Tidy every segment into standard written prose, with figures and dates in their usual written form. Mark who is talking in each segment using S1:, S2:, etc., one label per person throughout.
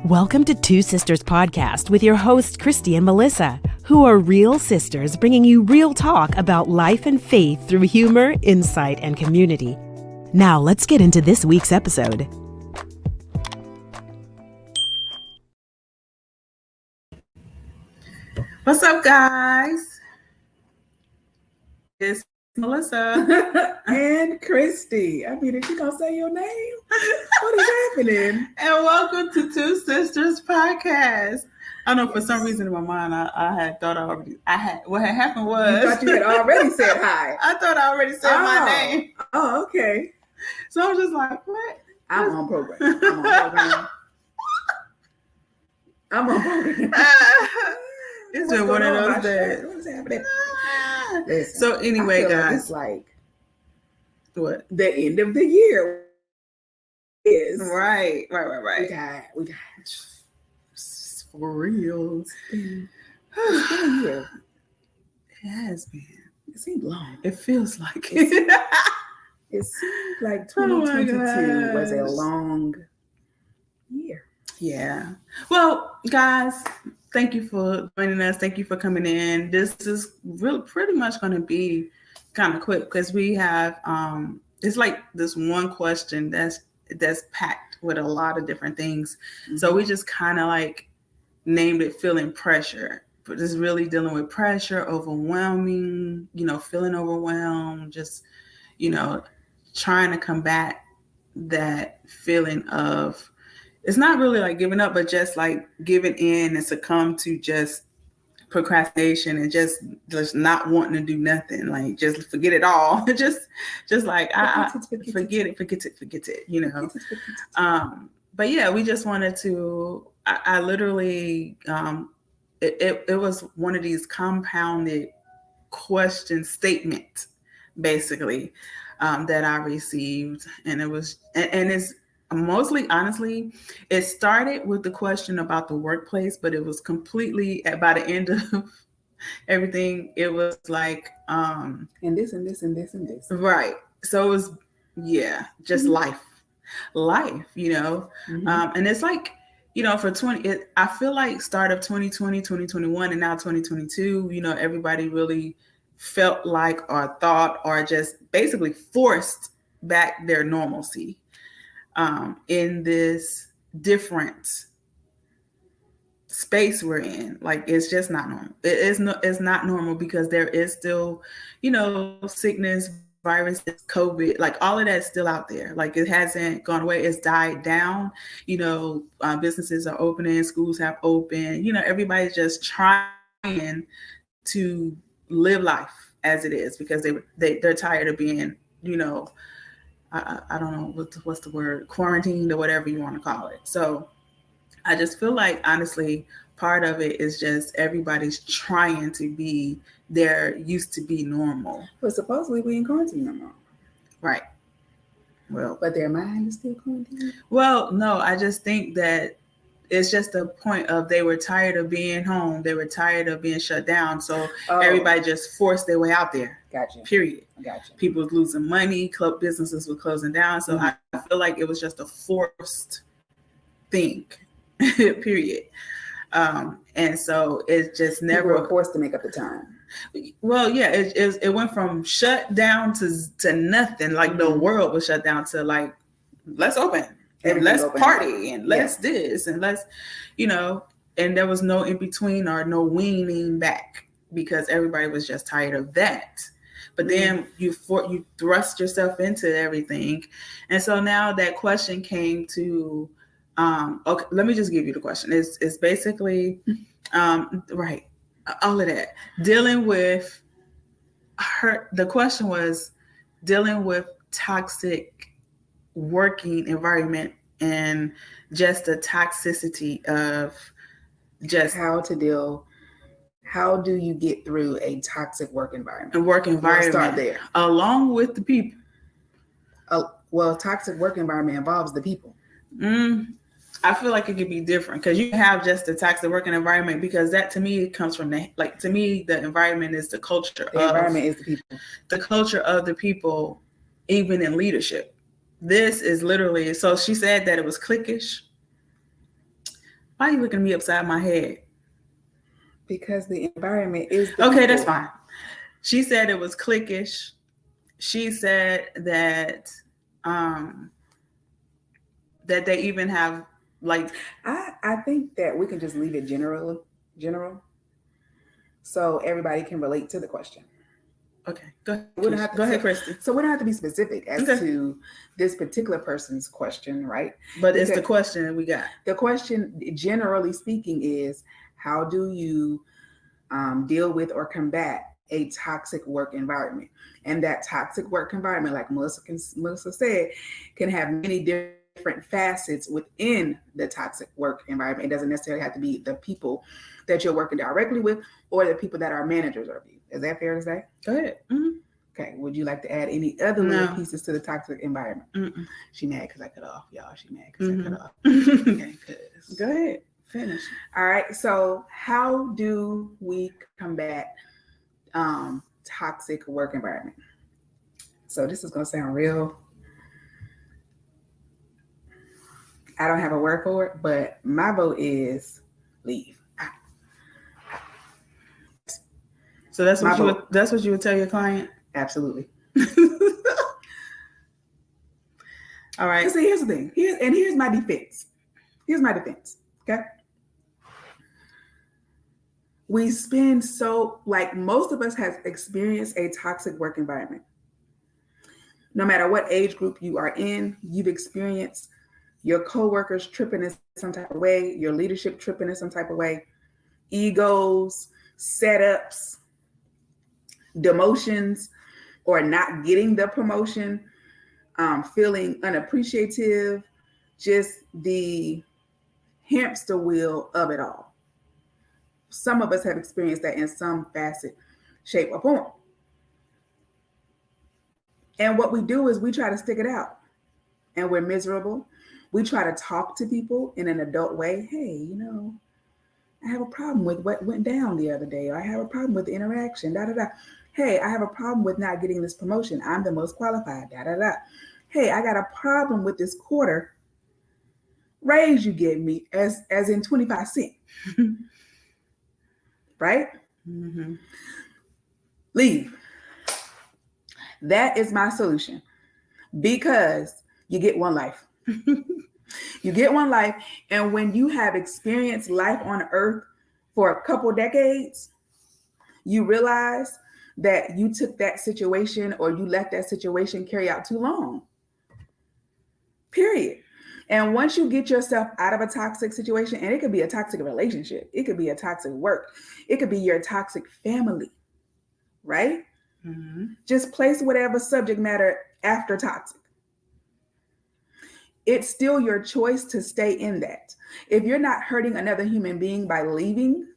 S1: Welcome to Two Sisters Podcast with your hosts, Kristy and Melissa, who are real sisters bringing you real talk about life and faith through humor, insight, and community. Now, let's get into this week's episode.
S2: What's up, guys? It's Melissa
S3: and Kristy. I mean, if you gonna say your name, what is happening?
S2: And welcome to Two Sisters Podcast. I know for some reason in my mind what had happened was
S3: you thought you had already said hi.
S2: I thought I already said my name.
S3: Oh, okay.
S2: So I was just like, what?
S3: I'm on program.
S2: It's been one of those days.
S3: What's happening?
S2: Listen, so anyway, guys,
S3: like it's like
S2: what
S3: the end of the year is.
S2: Right.
S3: We got
S2: for real.
S3: It's been a year.
S2: It has been.
S3: It seemed long.
S2: It feels like it.
S3: It seemed like 2022 was a long year.
S2: Yeah. Well, guys, thank you for joining us. Thank you for coming in. This is really pretty much going to be kind of quick because we have it's like this one question that's packed with a lot of different things. Mm-hmm. So we just kind of like named it feeling pressure, but just really dealing with pressure, overwhelming, feeling overwhelmed, just, trying to combat that feeling of, it's not really like giving up, but just like giving in and succumb to just procrastination and just not wanting to do nothing. Like just forget it all. just like forget it. But yeah, we just wanted to. I literally it was one of these compounded question statements, basically, that I received, and it was and it's. Mostly, honestly, it started with the question about the workplace, but it was completely by the end of everything, it was like
S3: and this and this and this and this.
S2: Right. So it was just life,
S3: Mm-hmm.
S2: And it's like, for I feel like start of 2020, 2021, and now 2022, everybody really felt like or thought or just basically forced back their normalcy. In this different space we're in. Like, it's just not normal. It's not normal because there is still, sickness, viruses, COVID, like all of that's still out there. Like, it hasn't gone away. It's died down. Businesses are opening, schools have opened, everybody's just trying to live life as it is because they're tired of being, I don't know what's the word, quarantined or whatever you want to call it. So I just feel like, honestly, part of it is just everybody's trying to be their used to be normal.
S3: But supposedly we in quarantine no more.
S2: Right. Well,
S3: but their mind is still quarantined.
S2: Well, no, I just think that it's just a point of they were tired of being home. They were tired of being shut down. So everybody just forced their way out there.
S3: Gotcha.
S2: Period.
S3: Gotcha.
S2: People were losing money. Club businesses were closing down. So I feel like it was just a forced thing. Period. And so it just never.
S3: People were forced to make up the time.
S2: Well, yeah, it went from shut down to nothing. Like the world was shut down to like, let's open. And let's party and let's this and let's, and there was no in between or no weaning back because everybody was just tired of that. But then you thrust yourself into everything. And so now that question came to, okay, let me just give you the question. It's basically, right, all of that. Dealing with the question was dealing with toxic working environment and just the toxicity of just
S3: how do you get through a toxic work environment?
S2: Start
S3: there.
S2: Along with the people.
S3: Well, toxic work environment involves the people.
S2: I feel like it could be different because you have just the toxic working environment because that to me comes from the environment is the culture.
S3: The environment is the people.
S2: The culture of the people, even in leadership. This is literally, so she said that it was cliquish. Why are you looking at me upside my head?
S3: Because the environment is the
S2: okay,
S3: people.
S2: That's fine. She said it was cliquish. She said that that they even have like
S3: I think that we can just leave it general, so everybody can relate to the question.
S2: Okay, go ahead.
S3: Go ahead,
S2: Kristy.
S3: So we don't have to be specific as to this particular person's question, right?
S2: But because it's the question that we got.
S3: The question, generally speaking, is how do you deal with or combat a toxic work environment? And that toxic work environment, like Melissa said, can have many different facets within the toxic work environment. It doesn't necessarily have to be the people that you're working directly with or the people that are managers of you. Is that fair to say?
S2: Go ahead. Mm-hmm.
S3: Okay. Would you like to add any other little pieces to the toxic environment?
S2: Mm-mm.
S3: She mad because I cut off, y'all. She mad because I cut off.
S2: Okay, go ahead. Finish.
S3: All right. So how do we combat toxic work environment? So this is going to sound real. I don't have a word for it, but my vote is leave.
S2: So that's what you would tell your client?
S3: Absolutely.
S2: All right.
S3: So here's the thing. Here's my defense. Okay. We spend most of us have experienced a toxic work environment. No matter what age group you are in, you've experienced your coworkers tripping in some type of way, your leadership tripping in some type of way, egos, setups, demotions, or not getting the promotion, feeling unappreciative, just the hamster wheel of it all. Some of us have experienced that in some facet, shape, or form. And what we do is we try to stick it out, and we're miserable. We try to talk to people in an adult way. Hey, I have a problem with what went down the other day, or I have a problem with the interaction, da, da, da. Hey, I have a problem with not getting this promotion. I'm the most qualified, da, da, da. Hey, I got a problem with this quarter raise you gave me as in 25 cents. Right?
S2: Mm-hmm.
S3: Leave. That is my solution, because you get one life. You get one life. And when you have experienced life on earth for a couple decades, you realize that you took that situation or you let that situation carry out too long. Period. And once you get yourself out of a toxic situation, and it could be a toxic relationship, it could be a toxic work, it could be your toxic family, right?
S2: Mm-hmm.
S3: Just place whatever subject matter after toxic. It's still your choice to stay in that. If you're not hurting another human being by leaving,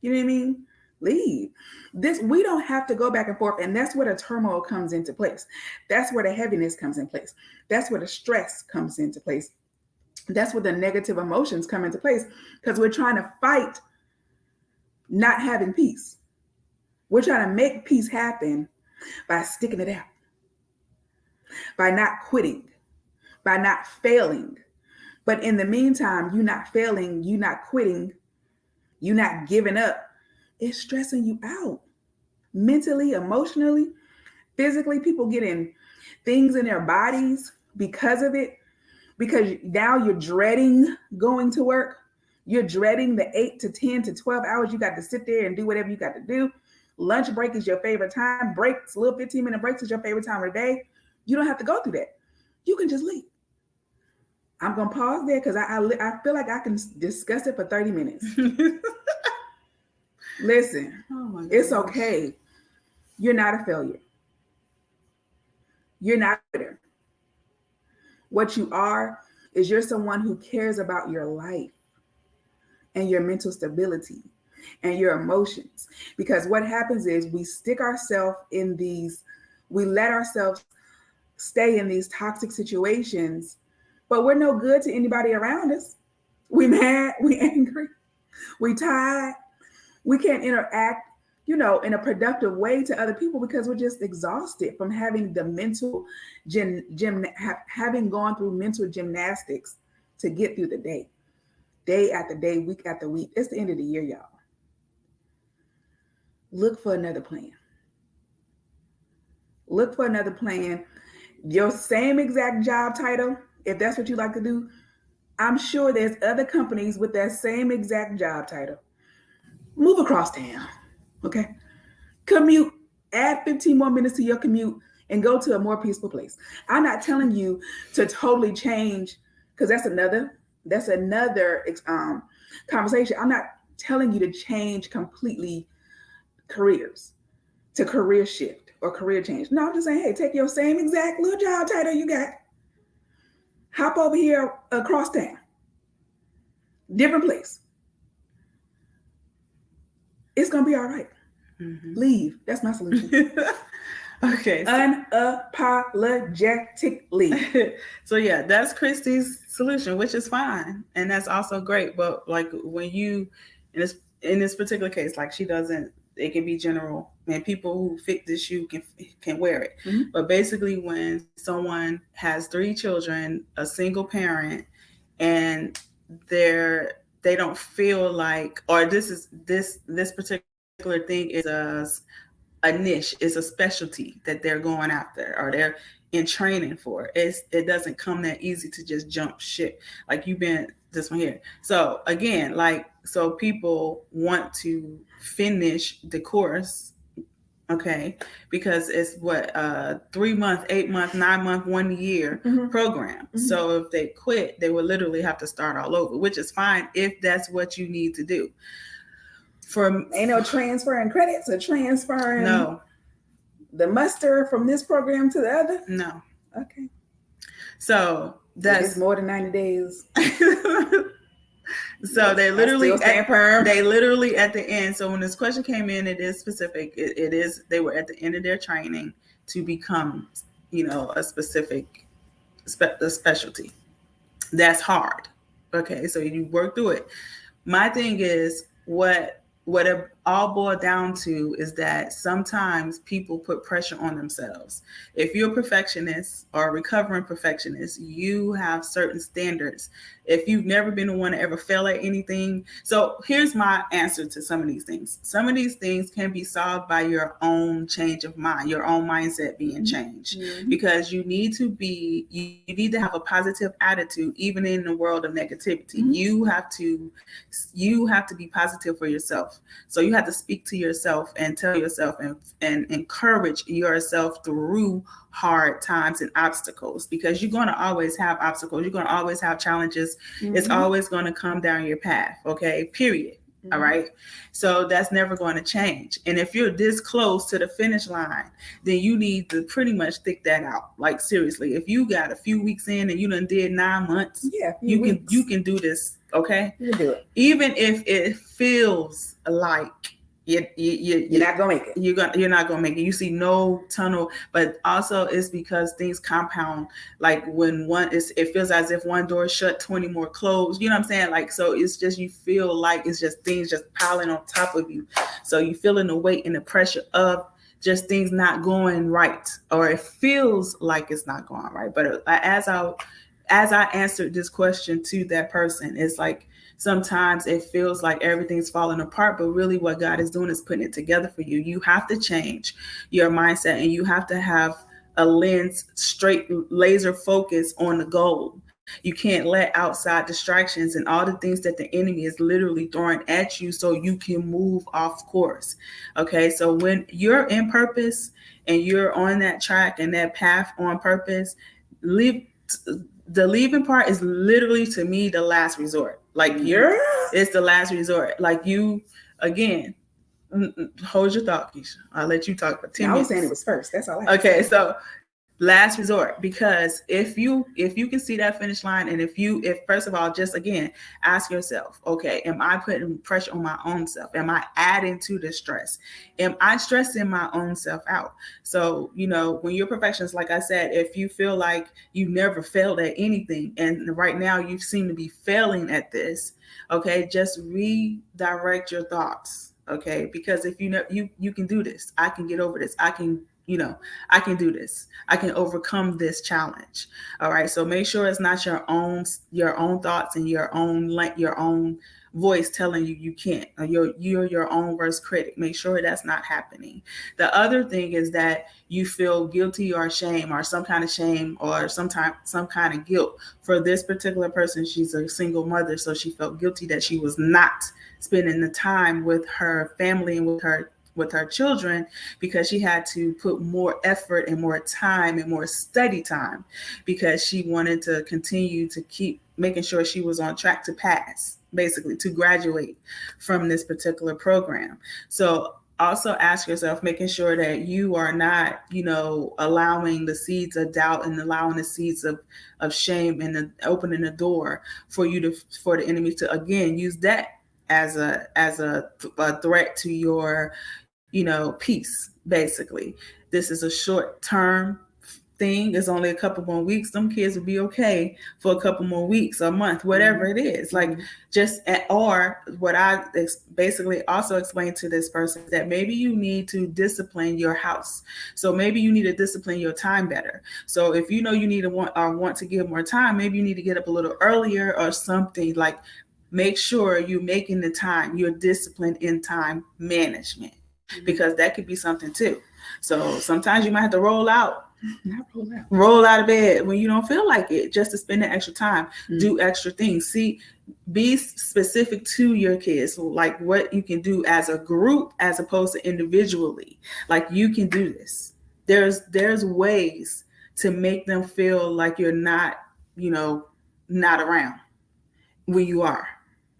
S3: you know what I mean? Leave. We don't have to go back and forth. And that's where the turmoil comes into place. That's where the heaviness comes in place. That's where the stress comes into place. That's where the negative emotions come into place, because we're trying to fight not having peace. We're trying to make peace happen by sticking it out, by not quitting, by not failing. But in the meantime, you not failing, you not quitting, you not giving up, it's stressing you out mentally, emotionally, physically. People getting things in their bodies because of it, because now you're dreading going to work. You're dreading the 8 to 10 to 12 hours you got to sit there and do whatever you got to do. Lunch break is your favorite time. Breaks, little 15-minute breaks is your favorite time of the day. You don't have to go through that. You can just leave. I'm going to pause there because I feel like I can discuss it for 30 minutes. Listen, it's okay. You're not a failure. You're not bitter. What you are is you're someone who cares about your life and your mental stability and your emotions. Because what happens is we stick ourselves in we let ourselves stay in these toxic situations, but we're no good to anybody around us. We mad, we angry, we tired, we can't interact, in a productive way to other people, because we're just exhausted from having the mental having gone through mental gymnastics to get through the day after day, week after week. It's the end of the year, y'all. Look for another plan. Look for another plan. Your same exact job title, if that's what you like to do, I'm sure there's other companies with that same exact job title. Move across town. Okay? Commute, add 15 more minutes to your commute and go to a more peaceful place. I'm not telling you to totally change, because that's another conversation. I'm not telling you to change completely careers, to career shift or career change. No, I'm just saying, hey, take your same exact little job title you got, hop over here across town, different place. It's gonna be all right. Mm-hmm. Leave. That's my solution.
S2: Okay.
S3: Unapologetically.
S2: So yeah, that's Kristy's solution, which is fine, and that's also great. But like when you in this particular case, like she doesn't. It can be general, and people who fit this shoe can wear it. Mm-hmm. But basically, when someone has 3 children, a single parent, and they don't feel like, or this particular thing is a niche, is a specialty that they're going after, or they're in training for. It doesn't come that easy to just jump ship. Like you've been this one here. So again, so people want to finish the course, okay, because it's 3 month, 8 month, 9 month, 1 year mm-hmm. program. Mm-hmm. So if they quit, they will literally have to start all over, which is fine if that's what you need to do.
S3: Ain't no transferring credits or transferring
S2: no
S3: the muster from this program to the other.
S2: No.
S3: Okay.
S2: So that's
S3: more than 90 days.
S2: So they literally at the end. So when this question came in, it is specific. It is, they were at the end of their training to become, a specific specialty. That's hard. Okay. So you work through it. My thing is what it all boiled down to is that sometimes people put pressure on themselves. If you're a perfectionist or a recovering perfectionist, you have certain standards. If you've never been the one to ever fail at anything. So here's my answer to some of these things. Some of these things can be solved by your own change of mind, your own mindset being changed, mm-hmm. because you need to have a positive attitude, even in the world of negativity. Mm-hmm. You have to be positive for yourself. So you have to speak to yourself and tell yourself and encourage yourself through hard times and obstacles, because you're going to always have obstacles. You're going to always have challenges. Mm-hmm. It's always going to come down your path. Okay, period. Mm-hmm. All right. So that's never going to change. And if you're this close to the finish line, then you need to pretty much stick that out. Like seriously, if you got a few weeks in and you done did 9 months, you can do this. Okay.
S3: You can do it.
S2: Even if it feels like you're
S3: not gonna make it.
S2: You're not gonna make it. You see no tunnel, but also it's because things compound. Like when it feels as if one door is shut, 20 more closed. You know what I'm saying? Like, so it's just, you feel like it's just things just piling on top of you. So you feeling the weight and the pressure of just things not going right, or it feels like it's not going right. But as I answered this question to that person, it's like, sometimes it feels like everything's falling apart, but really what God is doing is putting it together for you. You have to change your mindset, and you have to have a lens, straight laser focus on the goal. You can't let outside distractions and all the things that the enemy is literally throwing at you so you can move off course. Okay, so when you're in purpose and you're on that track and that path on purpose, the leaving part is literally, to me, the last resort. Like it's the last resort. Like you, again, hold your thought, Keisha. I'll let you talk for 10 minutes.
S3: I was saying it was first. That's all I had.
S2: Okay, so last resort, because if you can see that finish line, and if first of all, just again, ask yourself, okay, am I putting pressure on my own self? Am I adding to the stress? Am I stressing my own self out? So, when you're a perfectionist, like I said, if you feel like you never failed at anything, and right now you seem to be failing at this, okay, just redirect your thoughts. Okay, because if you know you can do this, I can get over this, I can do this, I can overcome this challenge. All right, so make sure it's not your own thoughts and your own voice telling you you can't, or you're your own worst critic. Make sure that's not happening. The other thing is that you feel guilty or shame, or some kind of shame, or some kind of guilt. For this particular person, she's a single mother, so she felt guilty that she was not spending the time with her family and with her children, because she had to put more effort and more time and more study time, because she wanted to continue to keep making sure she was on track to pass, basically to graduate from this particular program. So also ask yourself, making sure that you are not, allowing the seeds of doubt and allowing the seeds of shame and opening the door for the enemy to again use that as a threat to your peace. Basically, this is a short term thing. It's only a couple more weeks. Some kids will be okay for a couple more weeks, a month, whatever it is. Like or what I basically also explained to this person, that maybe you need to discipline your house. So maybe you need to discipline your time better. So if you need to want to give more time, maybe you need to get up a little earlier or something. Like, make sure you're making the time, you're disciplined in time management, because that could be something too. So sometimes you might have to roll out of bed when you don't feel like it, just to spend the extra time, do extra things. Be specific to your kids, like what you can do as a group as opposed to individually. Like, you can do this. There's ways to make them feel like you're not around when you are.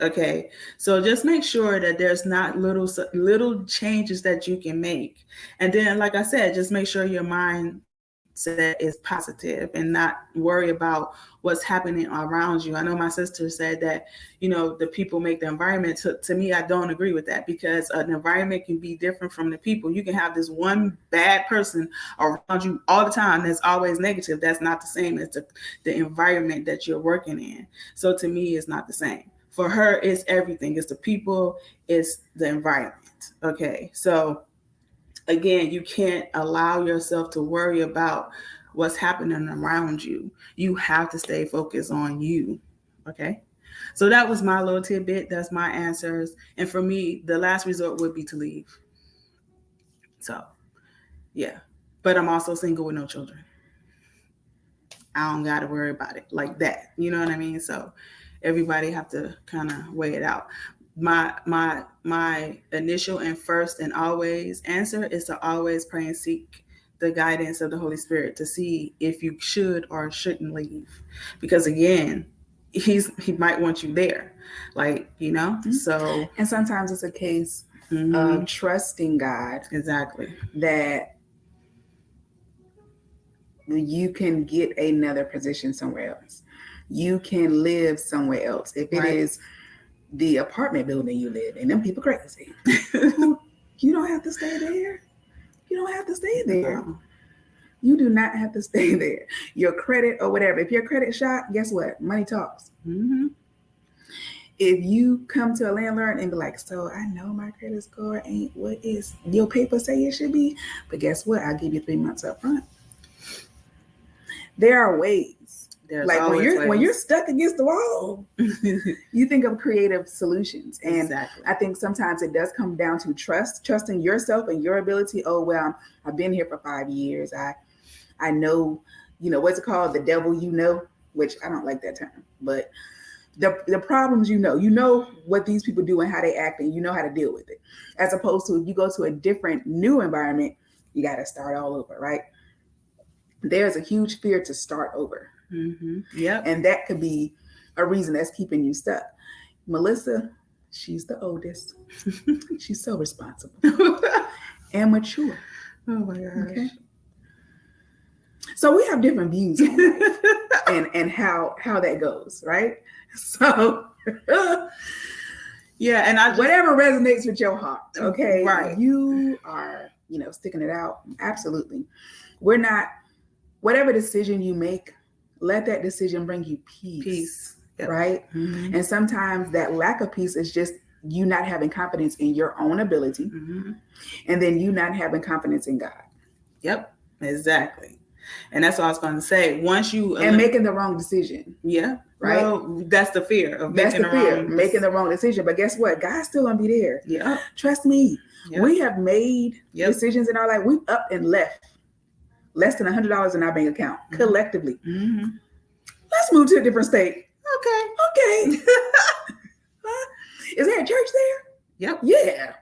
S2: Okay, so just make sure that there's not little changes that you can make. And then, like I said, just make sure your mindset is positive and not worry about what's happening around you. I know my sister said that, the people make the environment. To me, I don't agree with that, because an environment can be different from the people. You can have this one bad person around you all the time that's always negative. That's not the same as the environment that you're working in. So to me, it's not the same. For her, it's everything. It's the people, it's the environment. Okay, so again, you can't allow yourself to worry about what's happening around you. You have to stay focused on you. Okay, so that was my little tidbit. That's my answers. And for me, the last resort would be to leave. So, yeah. But I'm also single with no children. I don't got to worry about it like that. You know what I mean? So everybody have to kind of weigh it out. My initial and first and always answer is to always pray and seek the guidance of the Holy Spirit to see if you should or shouldn't leave. Because again, he might want you there. Like, so.
S3: And sometimes it's a case of trusting God.
S2: Exactly.
S3: That you can get another position somewhere else. You can live somewhere else. If it is the apartment building you live in, them people crazy. You don't have to stay there. You don't have to stay there. No. You do not have to stay there. Your credit or whatever. If your credit shot, guess what? Money talks. Mm-hmm. If you come to a landlord and be like, so I know my credit score ain't what is your paper say it should be, but guess what? I'll give you 3 months up front. There are ways. There's like when you're stuck against the wall, you think of creative solutions. And exactly. I think sometimes it does come down to trusting yourself and your ability. Oh, well, I've been here for 5 years. I know, what's it called? The devil, which I don't like that term, but the problems, you know what these people do and how they act, and you know how to deal with it. As opposed to if you go to a different new environment, you got to start all over, right? There's a huge fear to start over. Mm-hmm. Yeah. And that could be a reason that's keeping you stuck. Melissa, she's the oldest. She's so responsible and mature.
S2: Oh my gosh. Okay.
S3: So we have different views on life and how that goes, right? So yeah, and whatever resonates with your heart, okay? Right. You are, sticking it out. Absolutely. We're not, whatever decision you make, let that decision bring you peace. Yep. Right? Mm-hmm. And sometimes that lack of peace is just you not having confidence in your own ability, and then you not having confidence in God.
S2: Yep, exactly. And that's what I was going to say. Once you
S3: and making the wrong decision.
S2: Yeah.
S3: Right.
S2: Well, that's the fear of
S3: making the wrong decision. But guess what? God's still gonna be there.
S2: Yeah.
S3: Trust me.
S2: Yep.
S3: We have made decisions in our life. We up and left less than $100 in our bank account collectively. Let's move to a different state. Okay. Is there a church there?
S2: Yep.
S3: Yeah.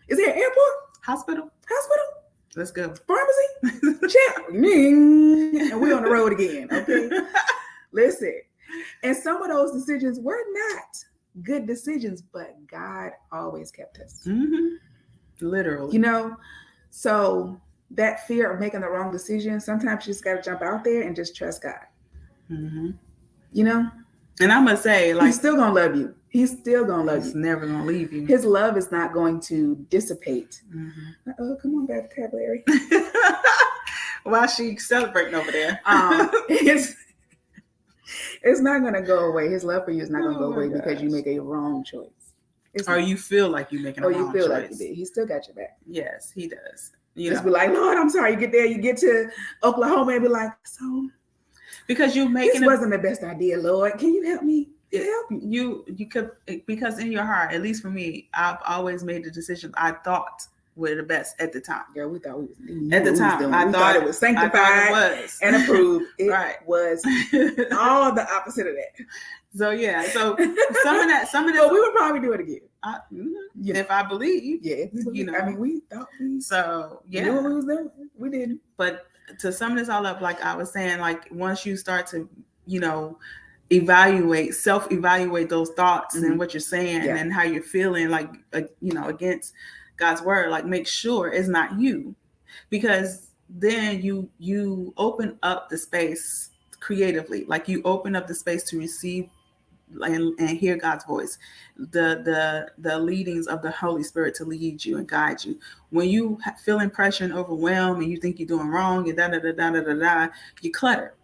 S3: Is there an airport?
S2: Hospital. Let's go.
S3: Pharmacy. Check. And we're on the road again. Okay. Listen. And some of those decisions were not good decisions, but God always kept us.
S2: Literally.
S3: You know, so that fear of making the wrong decision, sometimes you just got to jump out there and just trust God. You know? And
S2: I'm going to say, like,
S3: he's still going to love you. He's still going to love you.
S2: He's never going to leave you.
S3: His love is not going to dissipate. Oh, come on, vocabulary.
S2: While she's celebrating over there.
S3: It's not going to go away. His love for you is not going to go away because you make a wrong choice.
S2: You feel like you're making a wrong choice.
S3: Or you feel like you did. He still got your back.
S2: Yes, he does.
S3: Just be like, Lord, I'm sorry. You get there, you get to Oklahoma and be like, so
S2: because you're making
S3: this wasn't the best idea, Lord. Can you help me? Help
S2: you could, because in your heart, at least for me, I've always made the decisions I thought were the best at the time.
S3: Girl, we thought
S2: at the time. I thought it was sanctified
S3: and approved. It
S2: right.
S3: was all the opposite of that.
S2: So yeah, so some of that.
S3: Well, we would probably do it again.
S2: If I believe.
S3: Yeah, you know. I mean, we thought we.
S2: So yeah,
S3: we knew what we was doing. We didn't.
S2: But to sum this all up, like I was saying, like once you start to, self-evaluate those thoughts and what you're saying and how you're feeling, like against God's word, like make sure it's not you, because then you open up the space creatively, like you open up the space to receive and hear God's voice, the leadings of the Holy Spirit to lead you and guide you. When you feeling pressure and overwhelmed and you think you're doing wrong and you clutter.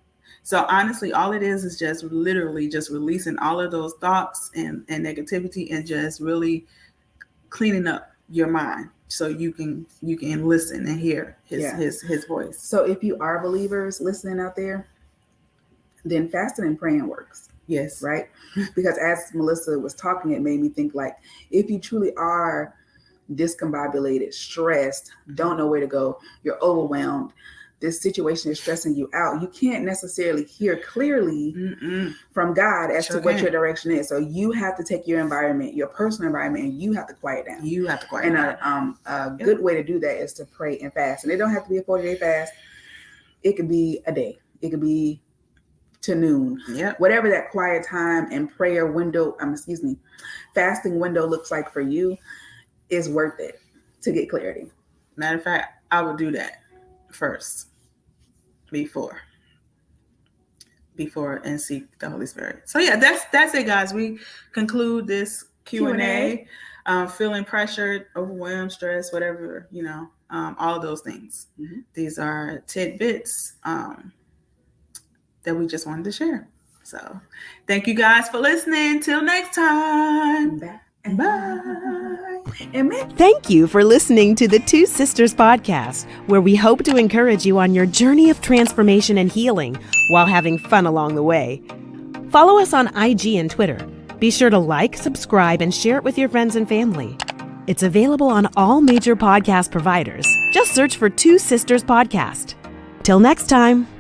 S2: So honestly, all it is just literally just releasing all of those thoughts and negativity and just really cleaning up your mind so you can listen and hear his voice.
S3: So if you are believers listening out there, then fasting and praying works.
S2: Yes.
S3: Right? Because as Melissa was talking, it made me think, like, if you truly are discombobulated, stressed, don't know where to go, you're overwhelmed, this situation is stressing you out, you can't necessarily hear clearly from God as to what your direction is. So you have to take your environment, your personal environment, and you have to quiet down. And a good way to do that is to pray and fast. And it don't have to be a 40-day fast. It could be a day. It could be to noon. Whatever that quiet time and prayer window, fasting window looks like for you, is worth it to get clarity.
S2: Matter of fact, I would do that first before and seek the Holy Spirit. So yeah, that's it, guys. We conclude this Q&A. Feeling pressured, overwhelmed, stressed, whatever, all of those things. These are tidbits that we just wanted to share. So thank you guys for listening. Till next time. Bye.
S1: Thank you for listening to the Two Sisters Podcast, where we hope to encourage you on your journey of transformation and healing while having fun along the way. Follow us on IG and Twitter. Be sure to like, subscribe, and share it with your friends and family. It's available on all major podcast providers. Just search for Two Sisters Podcast. Till next time.